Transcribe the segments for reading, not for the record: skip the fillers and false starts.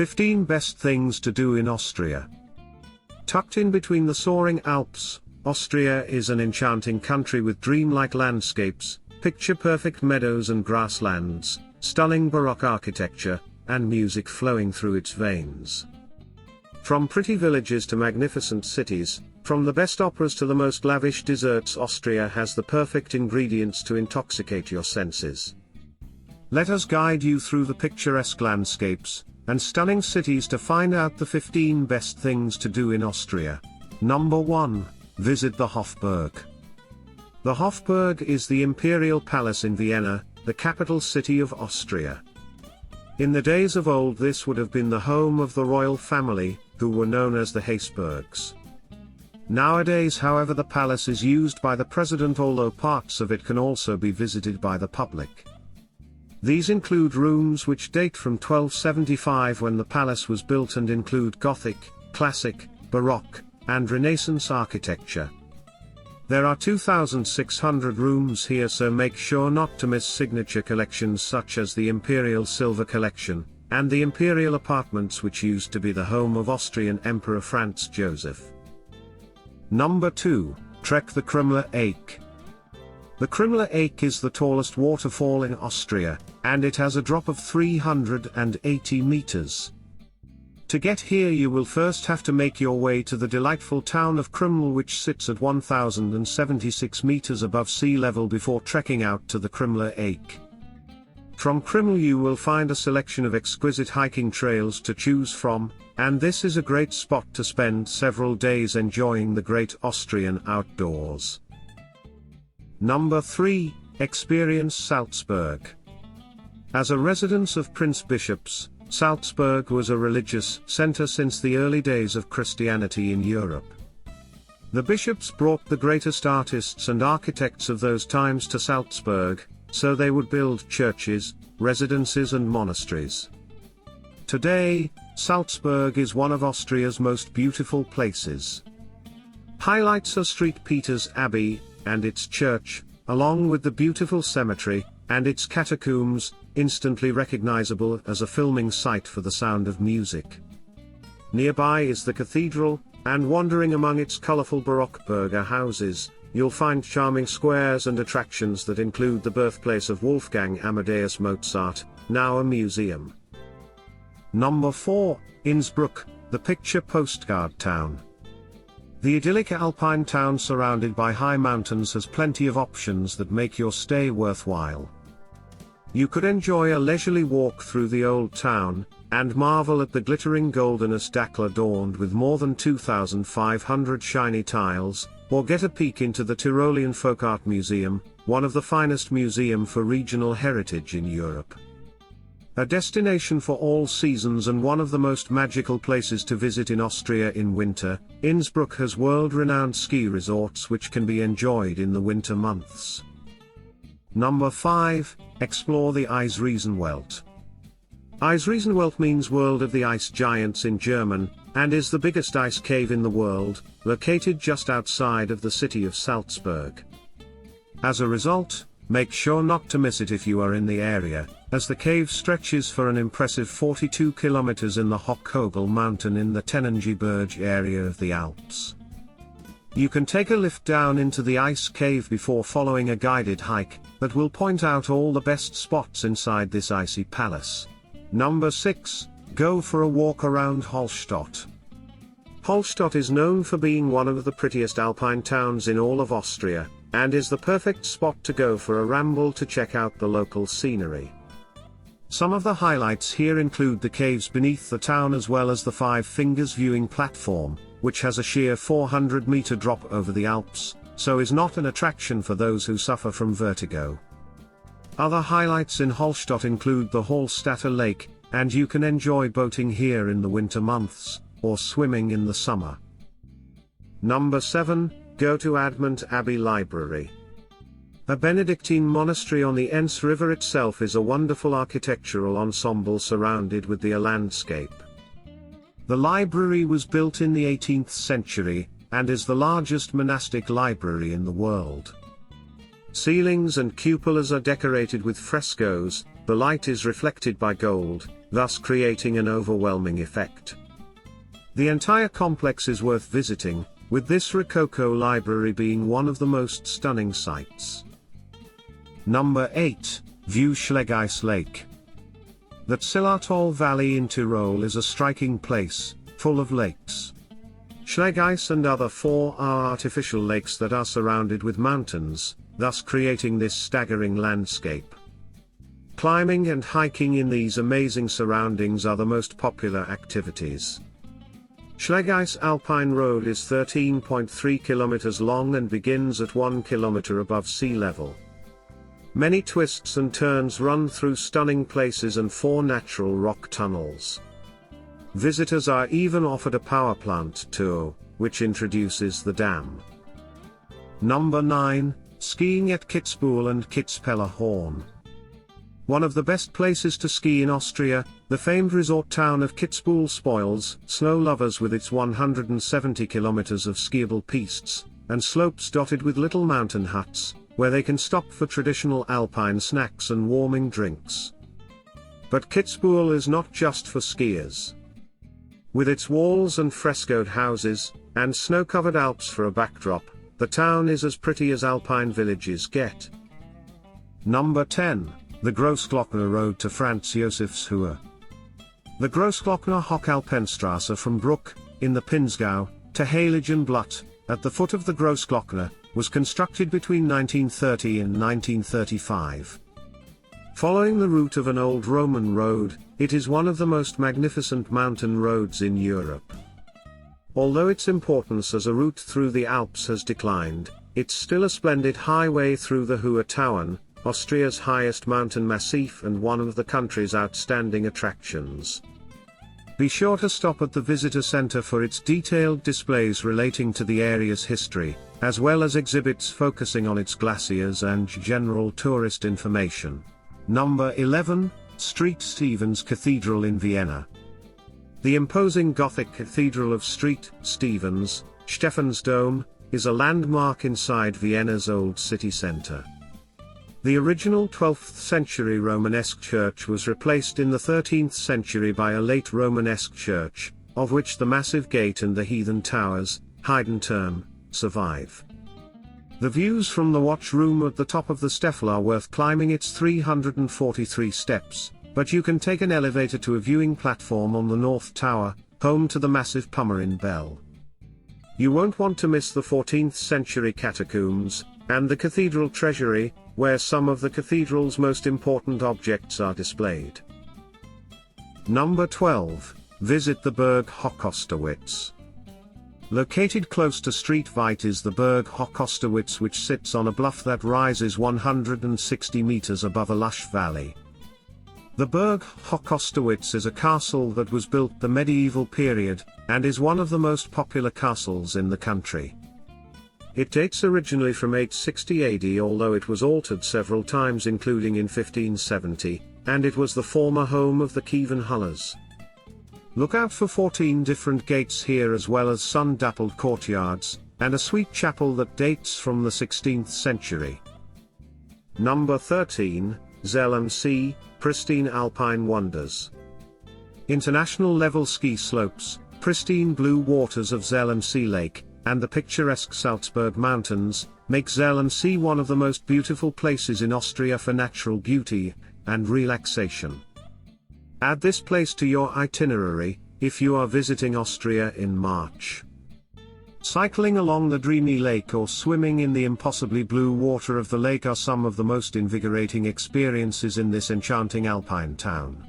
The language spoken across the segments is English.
15 Best Things to Do in Austria. Tucked in between the soaring Alps, Austria is an enchanting country with dreamlike landscapes, picture-perfect meadows and grasslands, stunning Baroque architecture, and music flowing through its veins. From pretty villages to magnificent cities, from the best operas to the most lavish desserts, Austria has the perfect ingredients to intoxicate your senses. Let us guide you through the picturesque landscapes and stunning cities to find out the 15 best things to do in Austria. Number 1. Visit the Hofburg. The Hofburg is the imperial palace in Vienna, the capital city of Austria. In the days of old, this would have been the home of the royal family, who were known as the Habsburgs. Nowadays, however, the palace is used by the president, although parts of it can also be visited by the public. These include rooms which date from 1275, when the palace was built, and include Gothic, Classic, Baroque, and Renaissance architecture. There are 2,600 rooms here, so make sure not to miss signature collections such as the Imperial Silver Collection, and the Imperial Apartments, which used to be the home of Austrian Emperor Franz Joseph. Number 2. Trek the Krümler Ake. The Krümler Ake is the tallest waterfall in Austria, and it has a drop of 380 meters. To get here, you will first have to make your way to the delightful town of Krümel, which sits at 1,076 meters above sea level, before trekking out to the Krümler Ake. From Krümel you will find a selection of exquisite hiking trails to choose from, and this is a great spot to spend several days enjoying the great Austrian outdoors. Number 3. Experience Salzburg. As a residence of Prince Bishops, Salzburg was a religious center since the early days of Christianity in Europe. The bishops brought the greatest artists and architects of those times to Salzburg, so they would build churches, residences and monasteries. Today, Salzburg is one of Austria's most beautiful places. Highlights are St. Peter's Abbey and its church, along with the beautiful cemetery and its catacombs, instantly recognizable as a filming site for The Sound of Music. Nearby is the Cathedral, and wandering among its colorful Baroque burgher houses, you'll find charming squares and attractions that include the birthplace of Wolfgang Amadeus Mozart, now a museum. Number 4. Innsbruck, the picture postcard town. The idyllic Alpine town surrounded by high mountains has plenty of options that make your stay worthwhile. You could enjoy a leisurely walk through the old town, and marvel at the glittering Goldenes Dackel adorned with more than 2,500 shiny tiles, or get a peek into the Tyrolean Folk Art Museum, one of the finest museums for regional heritage in Europe. A destination for all seasons and one of the most magical places to visit in Austria in winter, Innsbruck has world-renowned ski resorts which can be enjoyed in the winter months. Number 5. Explore the Eisriesenwelt. Eisriesenwelt means World of the Ice Giants in German, and is the biggest ice cave in the world, located just outside of the city of Salzburg. As a result, make sure not to miss it if you are in the area, as the cave stretches for an impressive 42 kilometers in the Hochkogel mountain in the Tenangebirge area of the Alps. You can take a lift down into the ice cave before following a guided hike that will point out all the best spots inside this icy palace. Number 6. Go for a walk around Hallstatt. Hallstatt is known for being one of the prettiest alpine towns in all of Austria, and is the perfect spot to go for a ramble to check out the local scenery. Some of the highlights here include the caves beneath the town, as well as the Five Fingers viewing platform, which has a sheer 400-meter drop over the Alps, so is not an attraction for those who suffer from vertigo. Other highlights in Hallstatt include the Hallstatter Lake, and you can enjoy boating here in the winter months, or swimming in the summer. Number 7. Go to Admont Abbey Library. A Benedictine monastery on the Enns River itself is a wonderful architectural ensemble surrounded with the landscape. The library was built in the 18th century, and is the largest monastic library in the world. Ceilings and cupolas are decorated with frescoes, the light is reflected by gold, thus creating an overwhelming effect. The entire complex is worth visiting, with this Rococo library being one of the most stunning sights. Number 8, View Schleg Ice Lake. The Zillertal Valley in Tyrol is a striking place, full of lakes. Schleg Ice and other 4 are artificial lakes that are surrounded with mountains, thus creating this staggering landscape. Climbing and hiking in these amazing surroundings are the most popular activities. Schleg Ice Alpine Road is 13.3 kilometers long and begins at 1 kilometer above sea level. Many twists and turns run through stunning places and 4 natural rock tunnels. Visitors are even offered a power plant tour, which introduces the dam. Number 9, Skiing at Kittspool and Kitzpellerhorn. One of the best places to ski in Austria, the famed resort town of Kittspool spoils snow lovers with its 170 kilometers of skiable pistes, and slopes dotted with little mountain huts, where they can stop for traditional alpine snacks and warming drinks. But Kittspool is not just for skiers. With its walls and frescoed houses, and snow-covered Alps for a backdrop, the town is as pretty as alpine villages get. Number 10, the Großglockner Road to Franz Josefshöhe. The Großglockner Hochalpenstrasse from Bruck, in the Pinzgau, to Heiligenblatt, at the foot of the Großglockner, was constructed between 1930 and 1935. Following the route of an old Roman road, it is one of the most magnificent mountain roads in Europe. Although its importance as a route through the Alps has declined, it's still a splendid highway through the Hohe Tauern, Austria's highest mountain massif and one of the country's outstanding attractions. Be sure to stop at the visitor center for its detailed displays relating to the area's history, as well as exhibits focusing on its glaciers and general tourist information. Number 11, St. Stephen's Cathedral in Vienna. The imposing Gothic Cathedral of St. Stephen's, Stephansdom, is a landmark inside Vienna's old city center. The original 12th century Romanesque church was replaced in the 13th century by a late Romanesque church, of which the massive gate and the heathen towers, Heidenturm, survive. The views from the watch room at the top of the Steffel are worth climbing its 343 steps, but you can take an elevator to a viewing platform on the North Tower, home to the massive Pummerin Bell. You won't want to miss the 14th century catacombs, and the cathedral treasury, where some of the cathedral's most important objects are displayed. Number 12, visit the Berg Hochosterwitz. Located close to Street Veit is the Berg Hochosterwitz, which sits on a bluff that rises 160 meters above a lush valley. The Berg Hochosterwitz is a castle that was built the medieval period, and is one of the most popular castles in the country. It dates originally from 860 AD, although it was altered several times including in 1570, and it was the former home of the Kievan-Hullers. Look out for 14 different gates here, as well as sun-dappled courtyards, and a sweet chapel that dates from the 16th century. Number 13, Zell am See, pristine alpine wonders. International level ski slopes, pristine blue waters of Zell am See Lake, and the picturesque Salzburg Mountains, make Zell am See one of the most beautiful places in Austria for natural beauty and relaxation. Add this place to your itinerary, if you are visiting Austria in March. Cycling along the dreamy lake or swimming in the impossibly blue water of the lake are some of the most invigorating experiences in this enchanting alpine town.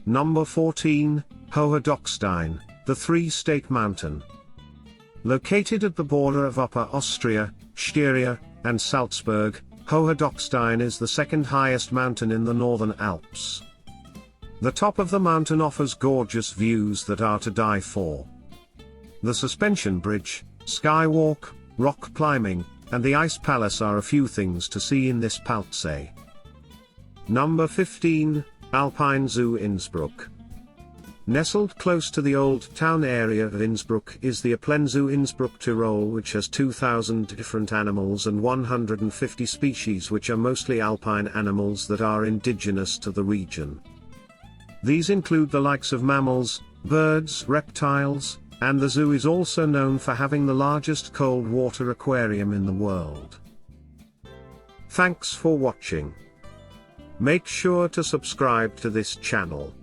Number 14, Johadockstein, the Three-State Mountain. Located at the border of Upper Austria, Styria, and Salzburg, Johadockstein is the second highest mountain in the northern Alps. The top of the mountain offers gorgeous views that are to die for. The suspension bridge, skywalk, rock climbing, and the ice palace are a few things to see in this Palzsee. Number 15, Alpine Zoo Innsbruck. Nestled close to the old town area of Innsbruck is the Alpine Zoo Innsbruck, Tyrol, which has 2,000 different animals and 150 species, which are mostly alpine animals that are indigenous to the region. These include the likes of mammals, birds, reptiles, and the zoo is also known for having the largest cold water aquarium in the world. Thanks for watching. Make sure to subscribe to this channel.